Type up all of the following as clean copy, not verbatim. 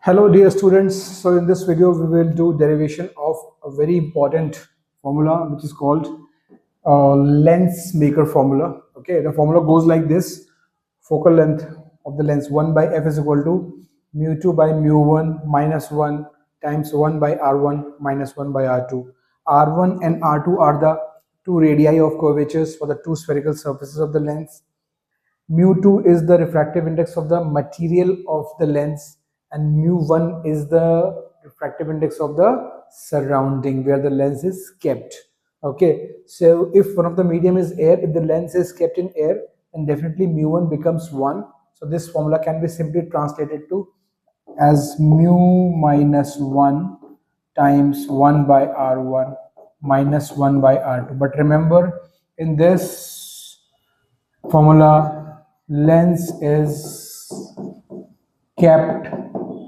Hello dear students, so in this video we will do derivation of a very important formula which is called lens maker formula. Okay, the formula goes like this: focal length of the lens 1 by f is equal to mu 2 by mu 1 minus 1 times 1 by r1 minus 1 by r2. R1 and r2 are the two radii of curvatures for the two spherical surfaces of the lens. Mu2 is the refractive index of the material of the lens, and mu1 is the refractive index of the surrounding where the lens is kept. Okay, so if one of the medium is air, if the lens is kept in air, then definitely mu1 becomes 1. So this formula can be simply translated to as mu minus 1 times 1 by r1 minus 1 by r2. But remember, in this formula, lens is kept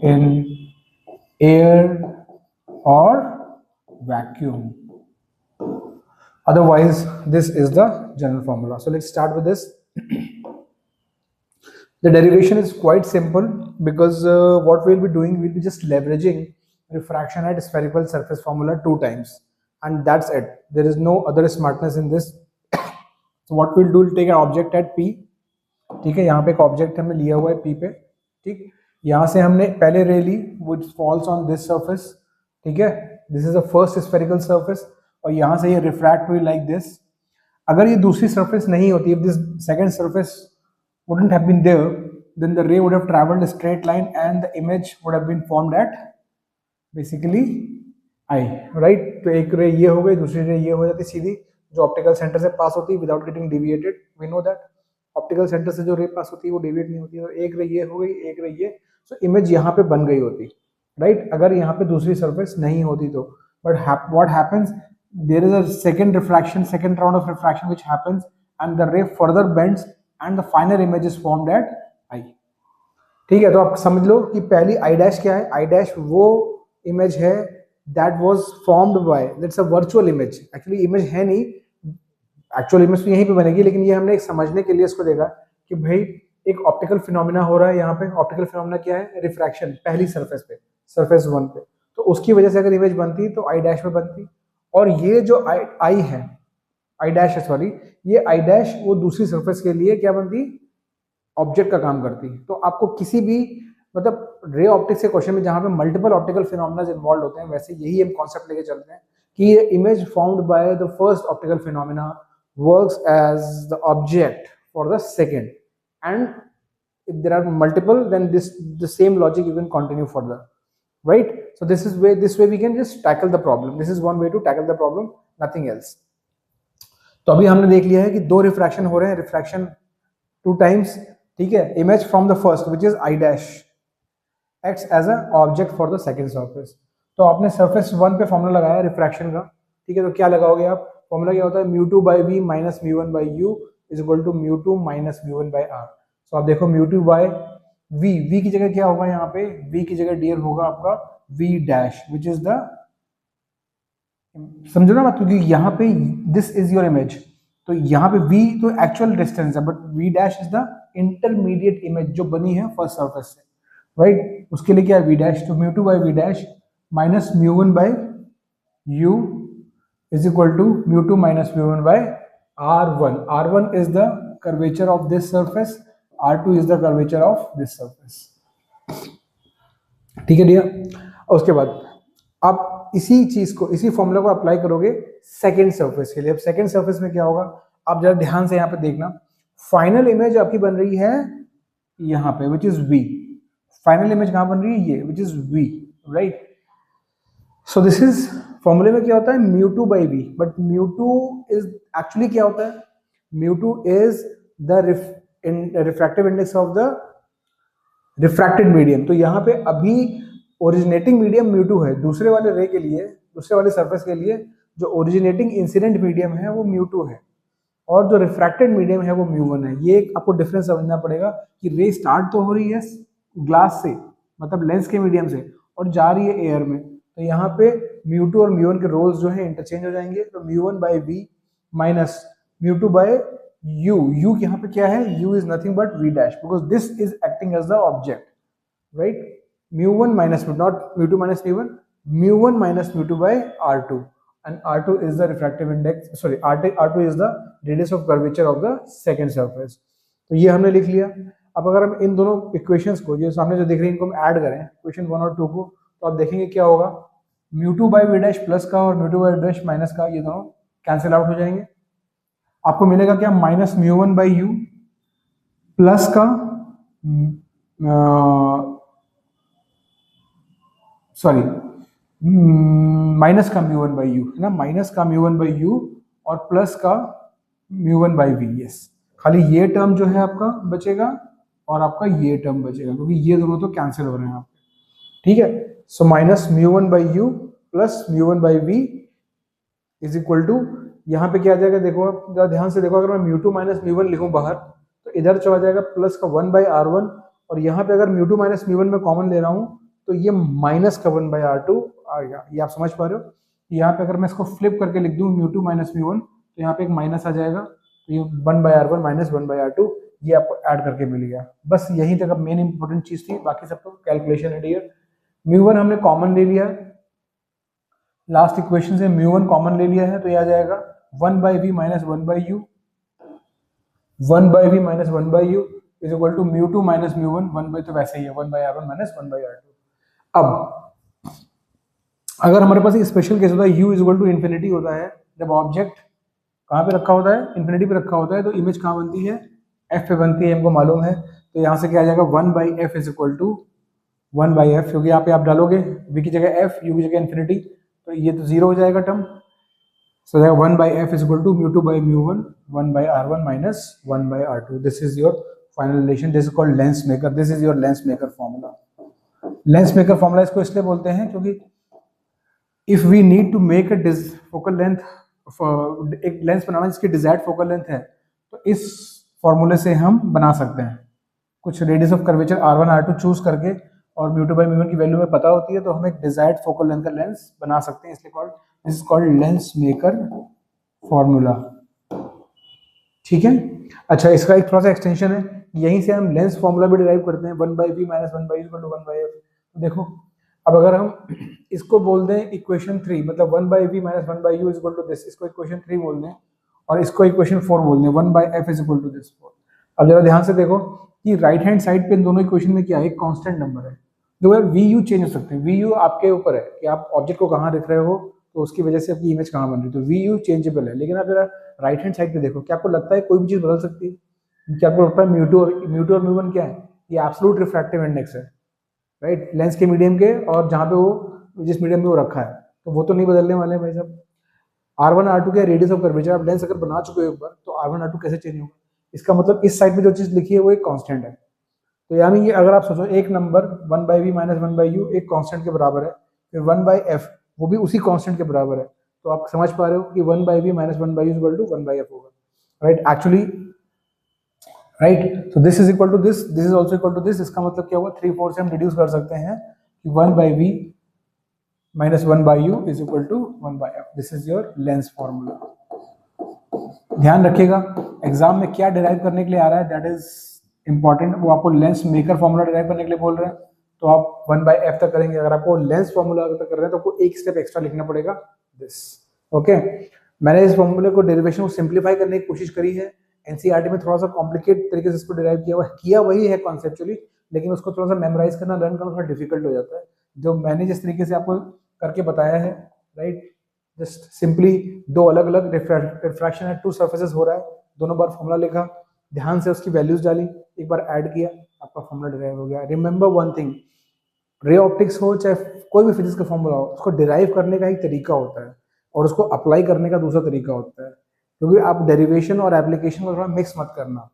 in air or vacuum. Otherwise, this is the general formula. So let's start with this. The derivation is quite simple because what we'll be doing, we'll be just leveraging refraction at spherical surface formula 2 times, and that's it. There is no other smartness in this. So what we'll do, we'll take an object at P. ठीक है, यहाँ पे एक object हमने लिया हुआ है P पे. ठीक, यहाँ से हमने पहले रे ली which falls on this surface. ठीक है, this is the first spherical surface, और यहाँ से ये रिफ्रैक्ट हुई like this. अगर ये दूसरी surface नहीं होती, if this second surface wouldn't have been there, then the ray would have traveled a straight line and the image would have been formed at basically I, right? तो एक रे ये हो गई, दूसरी रे ये हो जाती सीधी, जो ऑप्टिकल सेंटर से पास होती है without getting deviated. We know that optical centre से जो रे पास होती है वो डेविएट नहीं होती है. तो एक रे ये हो गई, एक रे ये, सो इमेज यहाँ पे बन गई होती, राइट? अगर यहाँ पे दूसरी सरफेस नहीं होती तो. But what happens, there is a second refraction, second round of refraction which happens and the ray further bends and the final image is formed at eye. ठीक है, तो आप समझ लो कि पहली आई डैश क्या है. आई डैश वो इमेज है that was formed by, that's a virtual image. Actually image है नहीं, एक्चुअल इमेज तो यहीं पे बनेगी, लेकिन ये हमने एक समझने के लिए इसको देखा कि भाई एक ऑप्टिकल फिनोमिना हो रहा है यहाँ पे. ऑप्टिकल फिनोमिना क्या है? रिफ्रैक्शन पहली सरफेस पे, सरफेस 1 पे. तो उसकी वजह से अगर इमेज बनती तो आई डैश पे बनती. और ये जो आई है, आई डैश है, सॉरी, ये आई डैश वो दूसरी सरफेस के लिए क्या बनती? ऑब्जेक्ट का काम करती. तो आपको किसी भी मतलब रे ऑप्टिक्स के क्वेश्चन में जहाँ पे मल्टीपल ऑप्टिकल फिनोमिना इन्वॉल्व होते हैं, वैसे यही हम कॉन्सेप्ट लेके चलते हैं कि ये image formed by the first optical phenomena works as the object for the second, and if there are multiple, then the same logic you can continue further, right? So this way we can just tackle the problem. This is one way to tackle the problem, nothing else. तो अभी हमने देख लिया है कि दो refraction हो रहे हैं, रिफ्रैक्शन 2 times. ठीक है, image from the first which is I dash acts as a object for the second surface. तो आपने सरफेस 1 पे फॉर्मूला लगाया रिफ्रैक्शन का. ठीक है, तो क्या लगाओगे आप? फॉर्मूला क्या होता है? mu2 by v minus mu1 by u is equal to mu2 minus mu1 by r. So आप देखो mu2 by v की जगह क्या होगा? यहाँ पे v की जगह डियर होगा आपका v dash which is the, समझो ना बात, क्योंकि यहाँ पे दिस इज योर इमेज, तो यहाँ पे v तो एक्चुअल डिस्टेंस है, but v dash is the intermediate image जो बनी है फर्स्ट सरफेस से, राइट? उसके लिए क्या है? v dash. तो mu2 by v dash minus mu1 by u is equal to mu2 minus mu1 by r1. r1 is the curvature of this surface, r2 is the curvature of this surface. ठीक है dear. उसके बाद आप इसी चीज को, इसी formula को अप्लाई करोगे सेकंड सरफेस के लिए. अब सेकंड सरफेस में क्या होगा? आप जरा ध्यान से यहाँ पे देखना. फाइनल इमेज आपकी बन रही है यहाँ पे which is v. Final image कहाँ बन रही है? ये which is v, right? So this is, फॉर्मूले में क्या होता है? mu2 by v, but mu2 is actually क्या होता है? mu2 is the refractive index of the refracted medium. तो यहाँ पे अभी ओरिजिनेटिंग मीडियम mu2 है. दूसरे वाले रे के लिए, दूसरे वाले सरफेस के लिए जो ओरिजिनेटिंग इंसिडेंट मीडियम है वो mu2 है, और जो रिफ्रैक्टेड मीडियम है वो mu1 है. ये आपको डिफरेंस समझना पड़ेगा कि रे स्टार्ट तो हो रही है ग्लास से, मतलब लेंस के मीडियम से, और जा रही है एयर में. तो यहाँ पे mu2 और mu1 के रोल्स जो है इंटरचेंज हो जाएंगे. तो mu1 by v minus mu2 by u यहाँ पे क्या है? u is nothing but v dash, because this is acting as the object, right? mu1 minus not mu2 minus mu1 minus mu2 by r2, and r2 is the refractive index, sorry, r2 is the radius of curvature of the second surface. तो ये हमने लिख लिया. अब अगर हम इन दोनों equations को जो सामने जो दिख रही है इनको हम ऐड करें इक्वेशन 1 और 2 को, तो आप देखेंगे क्या होगा, mu2 by v dash plus का और mu2 by v dash minus का ये दोनों कैंसिल आउट हो जाएंगे. आपको मिलेगा क्या, minus mu1 by u plus का सॉरी माइनस का mu1 by u है ना, माइनस का mu1 by u और प्लस का mu1 by v. यस, खाली ये टर्म जो है आपका बचेगा और आपका ये टर्म बचेगा क्योंकि ये दोनों तो कैंसिल हो रहे हैं आप. ठीक है, so minus mu1 by u plus mu1 by v is equal to, यहाँ पे क्या आ जाएगा देखो आप जरा ध्यान से देखो, अगर मैं mu2 माइनस mu1 लिखूं बाहर तो इधर चला जाएगा प्लस का 1 by r1, और यहाँ पे अगर mu2 माइनस mu1 में कॉमन ले रहा हूँ तो ये माइनस का 1 by r2 आ गया. ये आप समझ पा रहे हो. यहाँ पे अगर मैं इसको फ्लिप करके लिख दूँ mu2 माइनस mu1 तो यहाँ पे एक माइनस आ जाएगा, तो ये 1 by r1 minus 1 by r2 ये आपको ऐड करके मिल गया. बस यहीं तक अब मेन इंपॉर्टेंट चीज थी, बाकी सब तो कैलकुलेशन है डियर. mu1 हमने कॉमन ले लिया, लास्ट इक्वेशन से mu1 कॉमन ले लिया है तो ये आ जाएगा 1 by v minus 1 by u, 1 by v minus 1 by u is equal to mu2 minus mu1 1 by, तो वैसे ही है 1 by r1 minus 1 by r2. अब अगर हमारे पास स्पेशल केस होता है u is equal to infinity होता है, जब ऑब्जेक्ट कहाँ पे रखा होता है, इन्फिनिटी पे रखा होता है, तो इमेज कहाँ बनती है, f पे बनती है, हमको मालूम है. तो यहाँ से क्या आ जाएगा 1 by f is equal to 1 by f, क्योंकि यहाँ पे आप डालोगे v की जगह f, u की जगह इन्फिनिटी, तो ये तो जीरो हो जाएगा term. So that 1 by f is equal to mu2 by mu1 1 by r1 minus 1 by r2. This is your final relation. This is called lens maker. This is your lens maker formula. Lens maker formula इसको इसलिए बोलते हैं क्योंकि if we need to make a focal length, एक lens बनाना जिसकी desired focal length है, तो इस फॉर्मूले से हम बना सकते हैं. कुछ radius of curvature r1 r2 choose करके और mu2 by mu1 की वैल्यू में पता होती है तो हम एक डिजायर्ड फोकल लेंथ का लेंस बना सकते हैं, इसलिए this is called lens maker formula. ठीक है. अच्छा, इसका एक थोड़ा सा एक्सटेंशन है, यहीं से हम लेंस फॉर्मूला भी डिराइव करते हैं 1 by v minus 1 by u equal to 1 by f. तो देखो अब अगर हम इसको बोल दें इक्वेशन 3, मतलब 1 by v minus 1 by u is equal to this, इसको इक्वेशन 3 बोल दें और इसको इक्वेशन 4 बोल दें 1 by f is equal to this 4. अब जरा ध्यान से देखो कि राइट हैंड साइड पे इन दोनों इक्वेशन में क्या है, एक कांस्टेंट नंबर है. देखो यार वी यू चेंज हो सकते हैं, वी यू आपके ऊपर है कि आप ऑब्जेक्ट को कहाँ दिख रहे हो, तो उसकी वजह से आपकी इमेज कहाँ बन रही है, तो वी यू चेंजेबल है. लेकिन आप जरा राइट हैंड साइड पे देखो, क्या आपको लगता है कोई भी चीज बदल सकती है? क्या आपको लगता है म्यू2 और म्यू1 क्या है, ये एब्सोल्यूट रिफ्रैक्टिव इंडेक्स है, राइट, लेंस के मीडियम के, और जहाँ पे वो जिस मीडियम में वो रखा है, तो वो तो नहीं बदलने वाले हैं भाई साहब. r1 r2 के रेडियस ऑफ कर्वेचर, आप लेंस अगर बना चुके हो एक बार, तो r1 r2 कैसे चेंज होगा? इसका मतलब इस साइड में जो चीज लिखी है वो एक कांस्टेंट है. तो यानी ये अगर आप सोचो एक number 1 by v minus 1 by u एक कांस्टेंट के बराबर है, फिर 1 by f वो भी उसी कांस्टेंट के बराबर है, तो आप समझ पा रहे हो कि 1 by v minus 1 by u equal to 1 by f होगा, right. Actually right, so this is equal to this is also equal to this. इसका मतलब क्या हुआ, 3/4 से हम डिड्यूस कर सकते हैं कि 1 by v minus 1 by u is equal to 1 by f. This is your lens formula. ध्यान रखिएगा एग्जाम में क्या डिराइव करने के लिए आ रहा है, दैट इज इंपॉर्टेंट. वो आपको लेंस मेकर फॉर्मूला डिराइव करने के लिए बोल रहे हैं, तो आप 1 by f तक करेंगे. अगर आपको लेंस फॉर्मूला तक कर रहे हैं तो आपको एक स्टेप एक्स्ट्रा लिखना पड़ेगा, दिस. ओके, मैंने इस फॉर्मूले को डेरिवेशन को सिंप्लीफाई करने की कोशिश करी है. एनसीईआरटी में थोड़ा सा कॉम्प्लिकेट तरीके से इसको डिराइव किया वही है कॉन्सेप्चुअली, लेकिन उसको थोड़ा सा मेमोराइज करना, लर्न करना थोड़ा डिफिकल्ट हो जाता है. जो मैंने जिस तरीके से आपको करके बताया है, राइट, जस्ट सिंपली दो अलग अलग रिफ्रैक्शन है, 2 सर्फेसेस हो रहा है, दोनों बार फॉर्मूला लिखा, ध्यान से उसकी वैल्यूज डाली, एक बार ऐड किया, आपका फॉर्मूला डिराइव हो गया. Remember one thing, ray optics हो चाहे कोई भी फिजिक्स का फॉर्मूला हो, उसको डिराइव करने का एक तरीका होता है और उसको अप्लाई करने का दूसरा तरीका होता है, क्योंकि आप डेरिवेशन और एप्लीकेशन को थोड़ा मिक्स मत करना.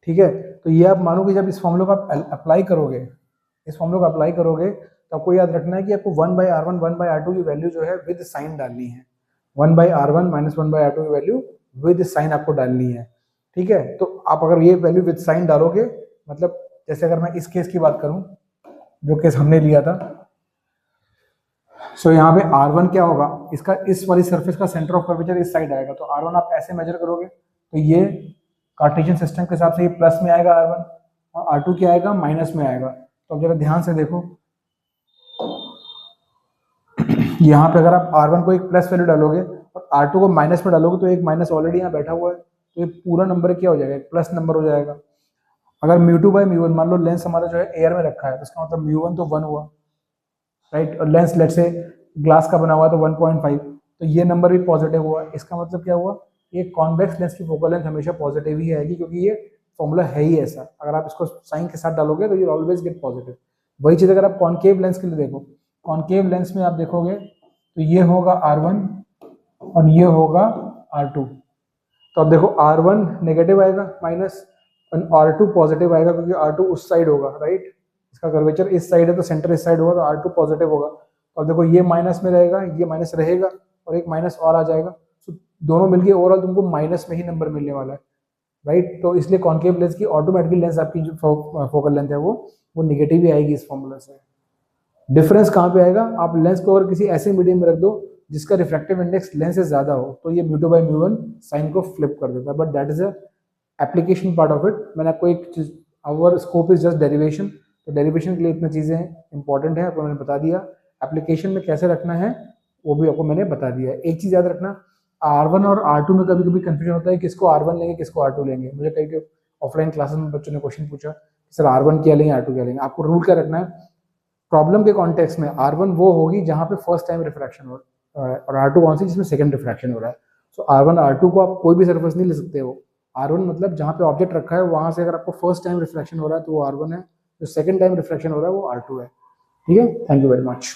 ठीक है, तो ये आप मानो कि जब इस फॉर्मूले को आप अप्लाई करोगे, इस फॉर्मूले को अप्लाई करोगे, तो आपको याद रखना है कि आपको 1 by r1 1 by r2 की वैल्यू जो है विद साइन डालनी है. 1 by r1 minus 1 by r2 की वैल्यू विद साइन आपको डालनी है. ठीक है, तो आप अगर ये वैल्यू विद साइन डालोगे, मतलब जैसे अगर मैं इस केस की बात करूं, जो केस हमने लिया था, सो यहाँ पे r1 क्या होगा, इसका इस वाली सरफेस का सेंटर ऑफ कर्वेचर इस साइड आएगा, तो r1 आप ऐसे मेजर करोगे तो ये कार्टेशियन सिस्टम के हिसाब से ये प्लस में आएगा r1, और r2 क्या आएगा, माइनस में आएगा. तो अब जरा ध्यान से देखो, यहाँ पे अगर आप R1 को एक प्लस वैल्यू डालोगे और R2 को माइनस में डालोगे तो एक माइनस ऑलरेडी यहाँ बैठा हुआ है, तो ये पूरा नंबर क्या हो जाएगा, एक प्लस नंबर हो जाएगा। अगर म्यू2 बाई म्यू वन, मान लो लेंस हमारा जो है एयर में रखा है, तो इसका मतलब म्यू1 तो 1 हुआ, राइट। और लेंस लेट से ग्लास का बना हुआ तो 1.5, तो ये नंबर भी पॉजिटिव हुआ। इसका मतलब क्या हुआ, ये कॉन्वेक्स लेंस की फोकल लेंथ हमेशा पॉजिटिव ही आएगी, क्योंकि ये फॉर्मूला है ही ऐसा। अगर आप इसको साइन के साथ डालोगे तो यू ऑलवेज गेट पॉजिटिव। वही चीज अगर आप कॉनकेव लेंस के लिए देखो, कॉनकेव लेंस में आप देखोगे तो ये होगा R1 और ये होगा R2। तो अब देखो R1 नेगेटिव आएगा माइनस, और R2 पॉजिटिव आएगा, क्योंकि R2 उस साइड होगा, राइट। इसका कर्वेचर इस साइड है तो सेंटर इस साइड होगा, तो R2 पॉजिटिव होगा। तो अब देखो ये माइनस में रहेगा, ये माइनस रहेगा, और एक माइनस और आ जाएगा, तो दोनों मिलके ओवरऑल तुमको माइनस में ही नंबर मिलने वाला है, राइट। तो इसलिए कॉनकेव लेंस की ऑटोमेटिकली लेंस आपकी जो फोकल लेंथ है वो निगेटिव ही आएगी इस फॉर्मूला से। डिफरेंस कहाँ पे आएगा, आप लेंस को अगर किसी ऐसे मीडियम में रख दो जिसका रिफ्रैक्टिव इंडेक्स लेंस से ज्यादा हो, तो ये म्यू2 बाई म्यू1 साइन को फ्लिप कर देता है, but that is a application part of it. मैंने आपको एक चीज, our scope is just derivation, तो डेरिवेशन के लिए इतनी चीजें इंपॉर्टेंट है, आपको मैंने बता दिया। एप्लीकेशन में कैसे रखना है वो भी आपको मैंने बता दिया है। एक चीज याद रखना, R1 और R2 में कभी कभी कंफ्यूजन होता है, किसको R1 लेंगे किसको R2 लेंगे। मुझे कई ऑफलाइन क्लासेस में बच्चों ने क्वेश्चन पूछा, सर R1 क्या लेंगे R2 क्या लेंगे। आपको रूल क्या रखना है, प्रॉब्लम के कॉन्टेक्स्ट में R1 वो होगी जहां पे फर्स्ट टाइम रिफ्रैक्शन हो रहा है, और R2 कौन सी जिसमें सेकंड रिफ्रैक्शन हो रहा है। सो R1 R2 को आप कोई भी सरफेस नहीं ले सकते हो। R1 मतलब जहां पे ऑब्जेक्ट रखा है वहां से अगर आपको फर्स्ट टाइम रिफ्रैक्शन हो रहा है तो वो R1 है, जो सेकंड टाइम रिफ्रैक्शन हो रहा है वो R2 है। ठीक है, थैंक यू वेरी मच।